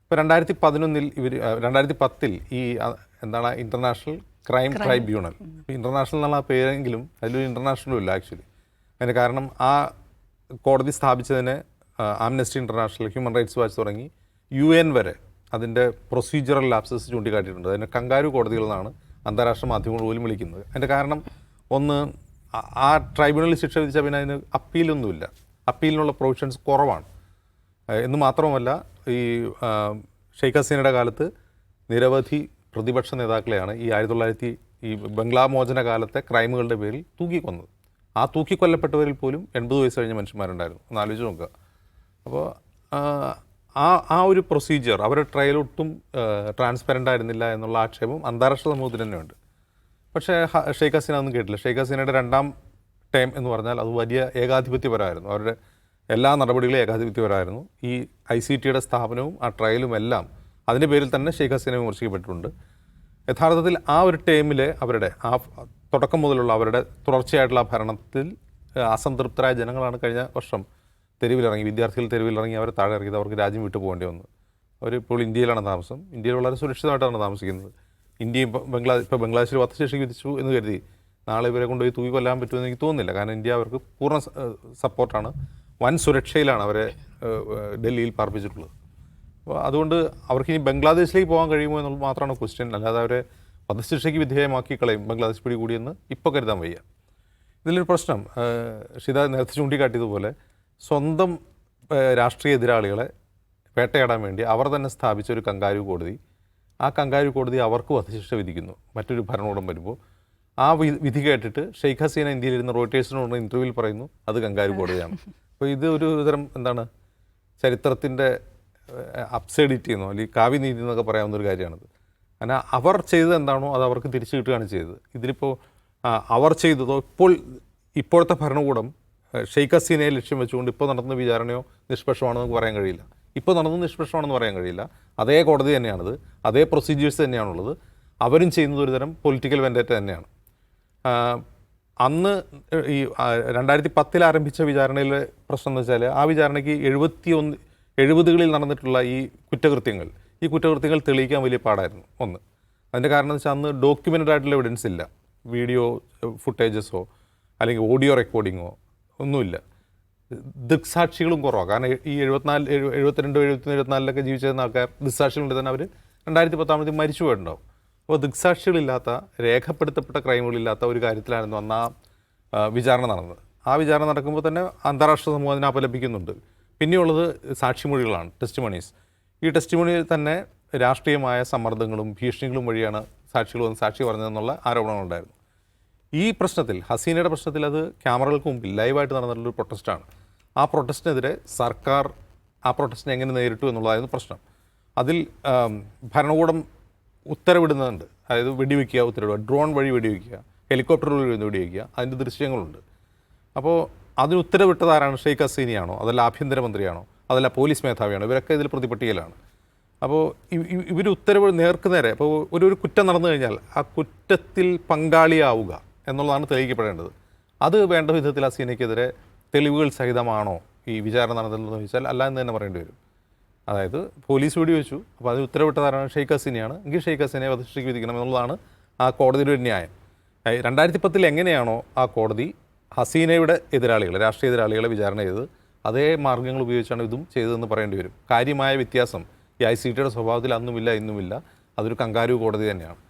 ഇപ്പോൾ 2011 2010 ഈ എന്താണ് ഇൻ്റർനാഷണൽ ക്രൈം ട്രൈബ്യൂണൽ. ഇൻ്റർനാഷണൽ എന്നുള്ള പേരെങ്കിലും അതിലൊരു ഇൻ്റർനാഷണലും ഇല്ല ആക്ച്വലി. അതിന് കാരണം ആ കോടതി സ്ഥാപിച്ചതിന് Amnesty International, Human Rights Watch തുടങ്ങി UN വരെ അതിൻ്റെ പ്രൊസീജിയറൽ ലാപ്സസ് ചൂണ്ടിക്കാട്ടിയിട്ടുണ്ട്. അതിന് കങ്കാരു കോടതികളെന്നാണ് അന്താരാഷ്ട്ര മാധ്യമങ്ങൾ പോലും വിളിക്കുന്നത്. അതിൻ്റെ കാരണം ഒന്ന്, ആ ട്രൈബ്യൂണലിൽ ശിക്ഷ വിധിച്ചാൽ പിന്നെ അതിന് അപ്പീലൊന്നുമില്ല, അപ്പീലിനുള്ള പ്രൊവിഷൻസ് കുറവാണ്. എന്ന് മാത്രമല്ല, ഈ ഷെയ്ഖ് ഹസീനയുടെ കാലത്ത് നിരവധി പ്രതിപക്ഷ നേതാക്കളെയാണ് ഈ ബംഗ്ലാമോചന കാലത്തെ ക്രൈമുകളുടെ പേരിൽ തൂക്കിക്കൊന്നത്. ആ തൂക്കിക്കൊല്ലപ്പെട്ടവരിൽ പോലും 80 വയസ്സ് കഴിഞ്ഞ മനുഷ്യന്മാരുണ്ടായിരുന്നു. ഒന്ന് ആലോചിച്ച് നോക്കുക. അപ്പോൾ ആ ഒരു പ്രൊസീജിയർ, അവരുടെ ട്രയൽ ഒട്ടും ട്രാൻസ്പെറൻ്റ് ആയിരുന്നില്ല എന്നുള്ള ആക്ഷേപം അന്താരാഷ്ട്ര സമൂഹത്തിന് തന്നെയുണ്ട്. പക്ഷേ ഷെയ്ഖ് ഹസീന ഒന്നും കേട്ടില്ല. ഷെയ്ഖ് ഹസീനയുടെ 2ാം ടൈം എന്ന് പറഞ്ഞാൽ അത് വലിയ ഏകാധിപത്യപരമായിരുന്നു. അവരുടെ എല്ലാ നടപടികളും ഏകാധിപത്യപരമായിരുന്നു. ഈ ICTയുടെ സ്ഥാപനവും ആ ട്രയലും എല്ലാം അതിൻ്റെ പേരിൽ തന്നെ ഷെയ്ഖ് ഹസീന വിമർശിക്കപ്പെട്ടിട്ടുണ്ട്. യഥാർത്ഥത്തിൽ ആ ഒരു ടൈമിലെ അവരുടെ ആ തുടക്കം മുതലുള്ള അവരുടെ തുടർച്ചയായിട്ടുള്ള ഭരണത്തിൽ അസംതൃപ്തരായ ജനങ്ങളാണ് കഴിഞ്ഞ വർഷം തെരുവിലിറങ്ങി, വിദ്യാർത്ഥികൾ തെരുവിലിറങ്ങി അവരെ താഴെ ഇറങ്ങിയത്. അവർക്ക് രാജ്യം വിട്ടു പോകേണ്ടി വന്നു. അവരിപ്പോൾ ഇന്ത്യയിലാണ് താമസം. ഇന്ത്യയിൽ വളരെ സുരക്ഷിതമായിട്ടാണ് താമസിക്കുന്നത്. ഇന്ത്യയും ഇപ്പോൾ ബംഗ്ലാദേശിൽ വധശിക്ഷ വിധിച്ചു എന്ന് കരുതി നാളെ ഇവരെ കൊണ്ടുപോയി തൂക്കി കൊല്ലാൻ പറ്റുമെന്ന് എനിക്ക് തോന്നുന്നില്ല. കാരണം ഇന്ത്യ അവർക്ക് പൂർണ്ണ സപ്പോർട്ടാണ്, വൻ സുരക്ഷയിലാണ് അവരെ ഡൽഹിയിൽ പാർപ്പിച്ചിട്ടുള്ളത്. അപ്പോൾ അതുകൊണ്ട് അവർക്ക് ഇനി ബംഗ്ലാദേശിലേക്ക് പോകാൻ കഴിയുമോ എന്നുള്ളത് മാത്രമാണ് ക്വസ്റ്റ്യൻ. അല്ലാതെ അവരെ വധശിക്ഷയ്ക്ക് വിധേയമാക്കി കളയും ബംഗ്ലാദേശ് പിടികൂടിയെന്ന് ഇപ്പോൾ കരുതാൻ വയ്യ. ഇതിലൊരു പ്രശ്നം ഷിത നേരത്തെ ചൂണ്ടിക്കാട്ടിയതുപോലെ സ്വന്തം രാഷ്ട്രീയ എതിരാളികളെ വേട്ടയാടാൻ വേണ്ടി അവർ തന്നെ സ്ഥാപിച്ച ഒരു കങ്കാരു കോടതി, ആ കങ്കാരു കോടതി അവർക്ക് വധശിക്ഷ വിധിക്കുന്നു മറ്റൊരു ഭരണകൂടം വരുമ്പോൾ. ആ വിധി കേട്ടിട്ട് ഷെയ്ഖ് ഹസീന ഇന്ത്യയിലിരുന്ന് റോയിട്ടേഴ്സിനോട് ഇൻ്റർവ്യൂവിൽ പറയുന്നു അത് കങ്കാരു കോടതിയാണ്. അപ്പോൾ ഇത് ഒരു തരം എന്താണ് ചരിത്രത്തിൻ്റെ അപ്സൈഡിറ്റി എന്നോ അല്ലെങ്കിൽ കാവ്യനീതി എന്നൊക്കെ പറയാവുന്നൊരു കാര്യമാണത്. കാരണം അവർ ചെയ്തത് എന്താണോ അത് അവർക്ക് തിരിച്ചു കിട്ടുകയാണ് ചെയ്തത്. ഇതിലിപ്പോൾ അവർ ചെയ്തതോ ഇപ്പോഴത്തെ ഭരണകൂടം ഷെയ്ഖ് ഹസീനയെ ലക്ഷ്യം വെച്ചുകൊണ്ട് ഇപ്പോൾ നടന്ന വിചാരണയോ നിഷ്പക്ഷമാണെന്ന് പറയാൻ കഴിയില്ല. ഇപ്പോൾ നടന്നത് നിഷ്പക്ഷമാണെന്ന് പറയാൻ കഴിയില്ല. അതേ കോടതി തന്നെയാണത്, അതേ പ്രൊസീജിയേഴ്സ് തന്നെയാണുള്ളത്. അവരും ചെയ്യുന്നത് ഒരു തരം പൊളിറ്റിക്കൽ വെൻഡേറ്റ തന്നെയാണ്. അന്ന് ഈ 2010 ആരംഭിച്ച വിചാരണയിലെ പ്രശ്നം എന്ന് വെച്ചാൽ ആ വിചാരണയ്ക്ക് 70കളിൽ നടന്നിട്ടുള്ള ഈ കുറ്റകൃത്യങ്ങൾ തെളിയിക്കാൻ വലിയ പാടായിരുന്നു. ഒന്ന്, അതിൻ്റെ കാരണം എന്ന് വെച്ചാൽ അന്ന് ഡോക്യുമെൻ്റഡ് ആയിട്ടുള്ള എവിഡൻസ് ഇല്ല. വീഡിയോ ഫുട്ടേജസോ അല്ലെങ്കിൽ ഓഡിയോ റെക്കോർഡിങ്ങോ ഒന്നുമില്ല. ദൃക്സാക്ഷികളും കുറവാണ്. കാരണം ഈ 72, 73, 74 ജീവിച്ചിരുന്ന ആൾക്കാർ ദൃക്സാക്ഷികളുണ്ട് തന്നെ അവർ 2010 മരിച്ചു പോയിട്ടുണ്ടാവും. അപ്പോൾ ദൃക്സാക്ഷികളില്ലാത്ത, രേഖപ്പെടുത്തപ്പെട്ട ക്രൈമുകളില്ലാത്ത ഒരു കാര്യത്തിലായിരുന്നു അന്ന് ആ വിചാരണ നടന്നത്. ആ വിചാരണ നടക്കുമ്പോൾ തന്നെ അന്താരാഷ്ട്ര സമൂഹം അതിനെ അപലപിക്കുന്നുണ്ട്. പിന്നെയുള്ളത് സാക്ഷിമൊഴികളാണ്, ടെസ്റ്റിമണീസ്. ഈ ടെസ്റ്റിമണിയിൽ തന്നെ രാഷ്ട്രീയമായ സമ്മർദ്ദങ്ങളും ഭീഷണികളും വഴിയാണ് സാക്ഷികൾ വന്ന് സാക്ഷി പറഞ്ഞതെന്നുള്ള ആരോപണങ്ങളുണ്ടായിരുന്നു. ഈ പ്രശ്നത്തിൽ, ഹസീനയുടെ പ്രശ്നത്തിൽ, അത് ക്യാമറകൾക്ക് മുമ്പിൽ ലൈവായിട്ട് നടന്നിട്ടുള്ളൊരു പ്രൊട്ടസ്റ്റാണ്. ആ പ്രൊട്ടസ്റ്റിനെതിരെ സർക്കാർ ആ പ്രൊട്ടസ്റ്റിനെ എങ്ങനെ നേരിട്ടു എന്നുള്ളതായിരുന്നു പ്രശ്നം. അതിൽ ഭരണകൂടം ഉത്തരവിടുന്നുണ്ട്. അതായത് വെടിവെക്കുക ഉത്തരവിടുക, ഡ്രോൺ വഴി വെടിവെക്കുക, ഹെലികോപ്റ്റർ വഴി വെടിവെക്കുക, അതിൻ്റെ ദൃശ്യങ്ങളുണ്ട്. അപ്പോൾ അതിന് ഉത്തരവിട്ടത് ആരാണ്? ഷെയ്ഖ് ഹസീനയാണോ, അതല്ല ആഭ്യന്തരമന്ത്രിയാണോ, അതല്ല പോലീസ് മേധാവിയാണോ? ഇവരൊക്കെ ഇതിൽ പ്രതിപട്ടികയിലാണ്. അപ്പോൾ ഇവർ ഉത്തരവ് നേർക്കുനേരെ, അപ്പോൾ ഒരു കുറ്റം നടന്നു കഴിഞ്ഞാൽ ആ കുറ്റത്തിൽ പങ്കാളിയാവുക എന്നുള്ളതാണ് തെളിയിക്കപ്പെടേണ്ടത്. അത് വേണ്ട വിധത്തിൽ ഹസീനയ്ക്കെതിരെ തെളിവുകൾ സഹിതമാണോ ഈ വിചാരണ നടന്നതെന്ന് ചോദിച്ചാൽ അല്ല എന്ന് തന്നെ പറയേണ്ടി വരും. അതായത് പോലീസ് വെടിവെച്ചു, അപ്പോൾ അത് ഉത്തരവിട്ടതാരാണ്? ഷെയ്ഖ് ഹസീനയാണ്. എങ്കിൽ ഷെയ്ഖ് ഹസീനയെ വധശിക്ഷയ്ക്ക് വിധിക്കണം എന്നുള്ളതാണ് ആ കോടതിയുടെ ഒരു ന്യായം. 2010 എങ്ങനെയാണോ ആ കോടതി ഹസീനയുടെ എതിരാളികളെ, രാഷ്ട്രീയ എതിരാളികളെ വിചാരണ ചെയ്തത്, അതേ മാർഗ്ഗങ്ങൾ ഉപയോഗിച്ചാണ് ഇതും ചെയ്തതെന്ന് പറയേണ്ടി വരും. കാര്യമായ വ്യത്യാസം ഈ ICTയുടെ സ്വഭാവത്തിൽ അന്നുമില്ല ഇന്നുമില്ല. അതൊരു കങ്കാരു കോടതി തന്നെയാണ്.